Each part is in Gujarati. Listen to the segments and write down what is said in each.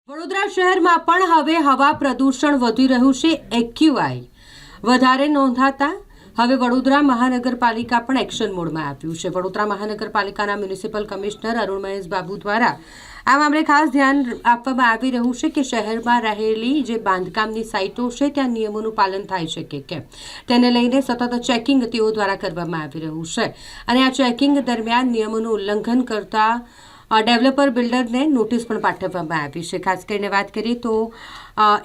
વડોદરા શહેરમાં પણ હવે હવા પ્રદૂષણ વધી રહ્યું છે। એક્યુઆઈ વધારે નોંધાતા હવે વડોદરા મહાનગરપાલિકા પણ એક્શન મોડમાં આવ્યું છે। વડોદરા મહાનગરપાલિકાના મ્યુનિસિપલ કમિશનર અરુણ મહેશ બાબુ દ્વારા આ મામલે ખાસ ધ્યાન આપવામાં આવી રહ્યું છે કે શહેરમાં રહેલી જે બાંધકામની સાઇટો છે ત્યાં નિયમોનું પાલન થાય છે કે કેમ તેને લઈને સતત ચેકિંગ તેઓ દ્વારા કરવામાં આવી રહ્યું છે અને આ ચેકિંગ દરમિયાન નિયમોનું ઉલ્લંઘન કરતા डेवलपर बिल्डर ने नोटिस पण पाठववामां आवी छे। खास करीने वात करीए तो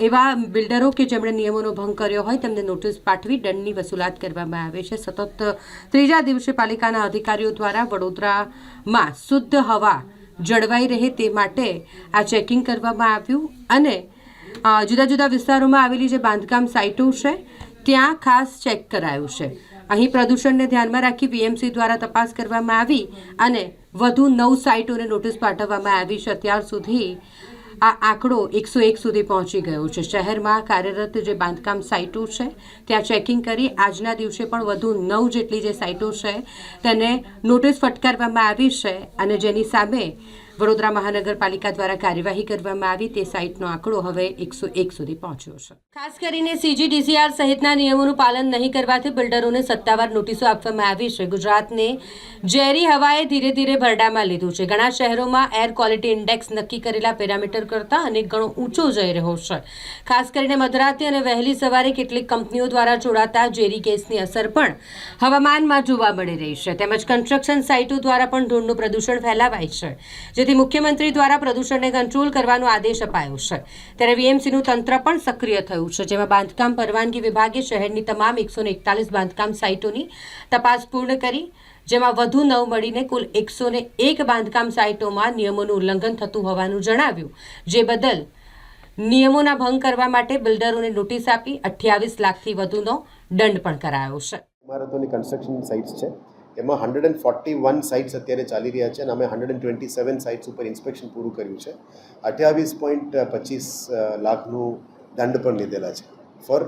एवा बिल्डरो के जेमणे नियमोनो भंग कर्यो होय तेમને नोटिस पाठवी दंडनी वसूलात करवामां आवे छे। सतत त्रीजा दिवसे पालिकाना अधिकारीओ द्वारा वडोदरामां शुद्ध हवा जळवाई रहे ते माटे आ चेकिंग करवामां आव्युं अने जुदा जुदा विस्तारोमां आवेली जे बांधकाम साइटो छे त्यां खास चेक करायुं छे। અહીં પ્રદૂષણને ધ્યાનમાં રાખી વીએમસી દ્વારા તપાસ કરવામાં આવી અને વધુ 9 સાઇટોને નોટિસ પાઠવવામાં આવી છે। અત્યાર સુધી આ આંકડો 101 સુધી પહોંચી ગયો છે। શહેરમાં કાર્યરત જે બાંધકામ સાઇટો છે ત્યાં ચેકિંગ કરી આજના દિવસે પણ વધુ 9 જેટલી જે સાઇટો છે તેને નોટિસ ફટકારવામાં આવી છે અને જેની સામે વડોદરા મહાનગરપાલિકા દ્વારા કાર્યવાહી કરવામાં આવી તે સાઇટનો આંકડો હવે 101 સુધી પહોંચ્યો છે। ખાસ કરીને સીજીડીસીઆર સહિતના નિયમોનું પાલન નહીં કરવાથી બિલ્ડરોને સત્તાવાર નોટિસો આપવામાં આવી છે। ગુજરાતને ઝેરી હવાએ ધીરે ધીરે ભરડામાં લીધું છે। ઘણા શહેરોમાં એર ક્વોલિટી ઇન્ડેક્સ નક્કી કરેલા પેરામીટર કરતાં અનેક ગણો ઊંચો જઈ રહ્યો છે। ખાસ કરીને મધરાતે અને વહેલી સવારે કેટલીક કંપનીઓ દ્વારા છોડાતા ઝેરી ગેસની અસર પણ હવામાનમાં જોવા મળી રહી છે। તેમજ કન્સ્ટ્રક્શન સાઇટો દ્વારા પણ ધૂળનું પ્રદૂષણ ફેલાવાય છે જેથી મુખ્યમંત્રી દ્વારા પ્રદૂષણને કંટ્રોલ કરવાનો આદેશ અપાયો છે। ત્યારે વીએમસીનું તંત્ર પણ સક્રિય થયું છે જેમાં બાંધકામ પરવાનગી વિભાગે શહેરની તમામ 141 બાંધકામ સાઇટોની તપાસ પૂર્ણ કરી જેમાં વધુ 9 મળીને કુલ 101 બાંધકામ સાઇટોમાં નિયમોનું ઉલ્લંઘન થતું હોવાનું જણાવ્યું જે બદલ નિયમોના ભંગ કરવા માટે બિલ્ડરોને નોટિસ આપી 28 લાખથી વધુનો દંડ પણ કરાયો છે। ઇમારતોની કન્સ્ટ્રક્શન સાઇટ્સ છે એમાં 141 સાઇટ્સ અત્યારે ચાલી રહ્યા છે અને અમે 127 સાઇટ્સ ઉપર ઇન્સ્પેક્શન પૂરું કર્યું છે। 28.25 લાખનું દંડ પણ લીધેલા છે ફોર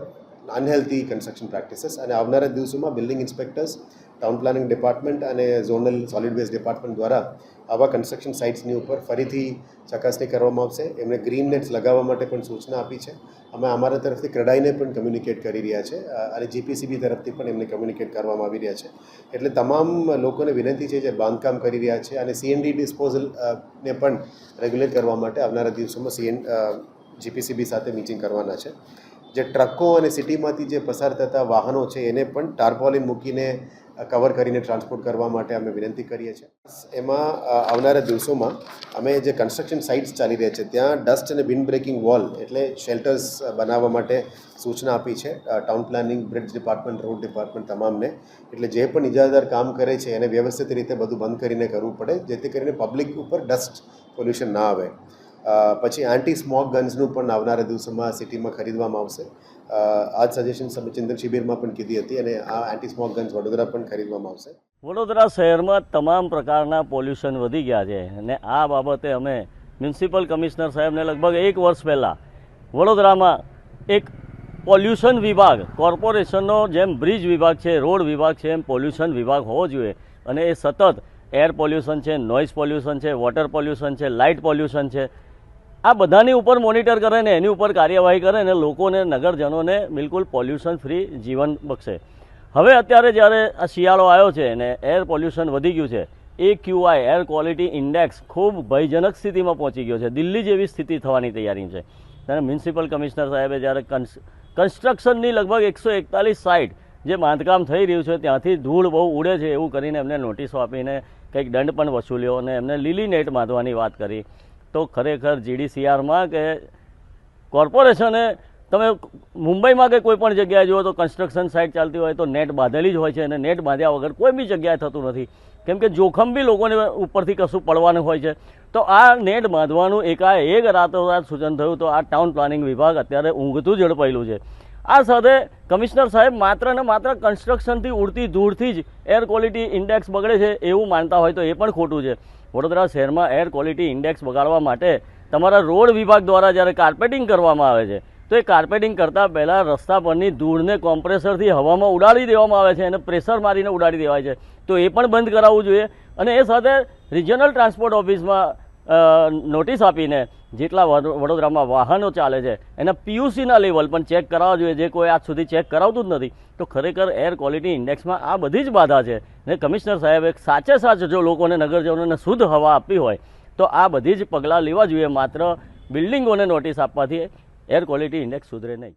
અનહેલ્ધી કન્સ્ટ્રક્શન પ્રેક્ટિસીસ અને આવનારા દિવસોમાં building inspectors town planning department અને ઝોનલ સોલિડ વેસ્ટ ડિપાર્ટમેન્ટ દ્વારા આવા કન્સ્ટ્રક્શન સાઇટ્સની ઉપર ફરીથી ચકાસણી કરવામાં આવશે। એમણે ગ્રીન નેટ્સ લગાવવા માટે પણ સૂચના આપી છે। અમે અમારા તરફથી ક્રેડાઈને પણ કમ્યુનિકેટ કરી રહ્યા છે અને જીપીસીબી તરફથી પણ એમને કમ્યુનિકેટ કરવામાં આવી રહ્યા છે। એટલે તમામ લોકોને વિનંતી છે જે બાંધકામ કરી રહ્યા છે અને સીએનડી ડિસ્પોઝલને પણ રેગ્યુલેટ કરવા માટે આવનારા દિવસોમાં જીપીસીબી સાથે મીટિંગ કરવાના છે। જે ટ્રકો અને સિટીમાંથી જે પસાર થતા વાહનો છે એને પણ ટાર્પોલિન મૂકીને કવર કરીને ટ્રાન્સપોર્ટ કરવા માટે અમે વિનંતી કરીએ છીએ। એમાં આવનારા દિવસોમાં અમે જે કન્સ્ટ્રક્શન સાઇટ્સ ચાલી રહ્યા છે ત્યાં ડસ્ટ અને વિન્ડ બ્રેકિંગ વોલ એટલે શેલ્ટર્સ બનાવવા માટે સૂચના આપી છે town planning bridge department road department તમામને। એટલે જે પણ ઇજાદાર કામ કરે છે એને વ્યવસ્થિત રીતે બધું બંધ કરીને કરવું પડે જેથી કરીને પબ્લિક ઉપર ડસ્ટ પોલ્યુશન ના આવે। પછી એન્ટી સ્મોક ગન્સનું પણ આવનારા દિવસોમાં સિટીમાં ખરીદવામાં આવશે। આ સજેશન ચિંતન શિબિરમાં પણ કીધી હતી અને આ એન્ટી સ્મોક ગન્સ વડોદરા પણ ખરીદવામાં આવશે। વડોદરા શહેરમાં તમામ પ્રકારના પોલ્યુશન વધી ગયા છે અને આ બાબતે અમે મ્યુનિસિપલ કમિશનર સાહેબને લગભગ 1 વર્ષ પહેલાં વડોદરામાં એક પોલ્યુશન વિભાગ કોર્પોરેશનનો જેમ બ્રિજ વિભાગ છે રોડ વિભાગ છે એમ પોલ્યુશન વિભાગ હોવો જોઈએ અને એ સતત એર પોલ્યુશન છે નોઇઝ પોલ્યુશન છે વોટર પોલ્યુશન છે લાઇટ પોલ્યુશન છે આ બધાની ઉપર મોનિટર કરે ને એની ઉપર કાર્યવાહી કરે ને લોકોને નગરજનોને બિલકુલ પોલ્યુશન ફ્રી જીવન બક્ષે। હવે અત્યારે જ્યારે આ શિયાળો આવ્યો છે અને એર પોલ્યુશન વધી ગયું છે એક્યુઆઈ એર ક્વોલિટી ઇન્ડેક્સ ખૂબ ભયજનક સ્થિતિમાં પહોંચી ગયો છે। દિલ્હી જેવી સ્થિતિ થવાની તૈયારી છે। ત્યારે મ્યુનિસિપલ કમિશનર સાહેબે જ્યારે કન્સ્ટ્રક્શનની લગભગ 141 સાઇટ જે બાંધકામ થઈ રહ્યું છે ત્યાંથી ધૂળ બહુ ઉડે છે એવું કરીને એમને નોટિસો આપીને કંઈક દંડ પણ વસૂલ્યો અને એમને લીલી નેટ બાંધવાની વાત કરી। તો ખરેખર જીડીસીઆરમાં કે કોર્પોરેશને તમે મુંબઈમાં કે કોઈ પણ જગ્યાએ જુઓ તો કન્સ્ટ્રક્શન સાઇટ ચાલતી હોય તો નેટ બાંધેલી જ હોય છે અને નેટ બાંધ્યા વગર કોઈ બી જગ્યાએ થતું નથી કેમ કે જોખમ બી લોકોને ઉપરથી કશું પડવાનું હોય છે। તો આ નેટ બાંધવાનું એકાએક રાતોરાત સૂચન થયું તો આ ટાઉન પ્લાનિંગ વિભાગ અત્યારે ઊંઘતું ઝડપાયેલું છે। આ સાથે કમિશનર સાહેબ માત્ર ને માત્ર કન્સ્ટ્રક્શનથી ઉડતી ધૂળથી જ એર ક્વોલિટી ઇન્ડેક્સ બગડે છે એવું માનતા હોય તો એ પણ ખોટું છે। વડોદરા શહેરમાં એર ક્વોલિટી ઇન્ડેક્સ બગાડવા માટે તમારા રોડ વિભાગ દ્વારા જ્યારે કાર્પેટિંગ કરવામાં આવે છે તો એ કાર્પેટિંગ કરતાં પહેલાં રસ્તા પરની ધૂળને કોમ્પ્રેસરથી હવામાં ઉડાડી દેવામાં આવે છે અને પ્રેશર મારીને ઉડાડી દેવાય છે તો એ પણ બંધ કરાવવું જોઈએ અને એ સાથે રિજનલ ટ્રાન્સપોર્ટ ઓફિસમાં નોટિસ આપીને જેટલા વડોદરામાં વાહનો ચાલે છે એના પીયુસીના લેવલ પણ ચેક કરાવવા જોઈએ, જે કોઈ આજ સુધી ચેક કરાવતું જ નથી. તો ખરેખર એર ક્વોલિટી ઇન્ડેક્સમાં આ બધી જ બાધા છે. ને કમિશનર સાહેબે સાચે જો લોકોને નગરજનોને શુદ્ધ હવા આપવી હોય તો આ બધી જ પગલાં લેવા જોઈએ. માત્ર બિલ્ડિંગોને નોટિસ આપવાથી એર ક્વોલિટી ઇન્ડેક્સ સુધરે નહીં.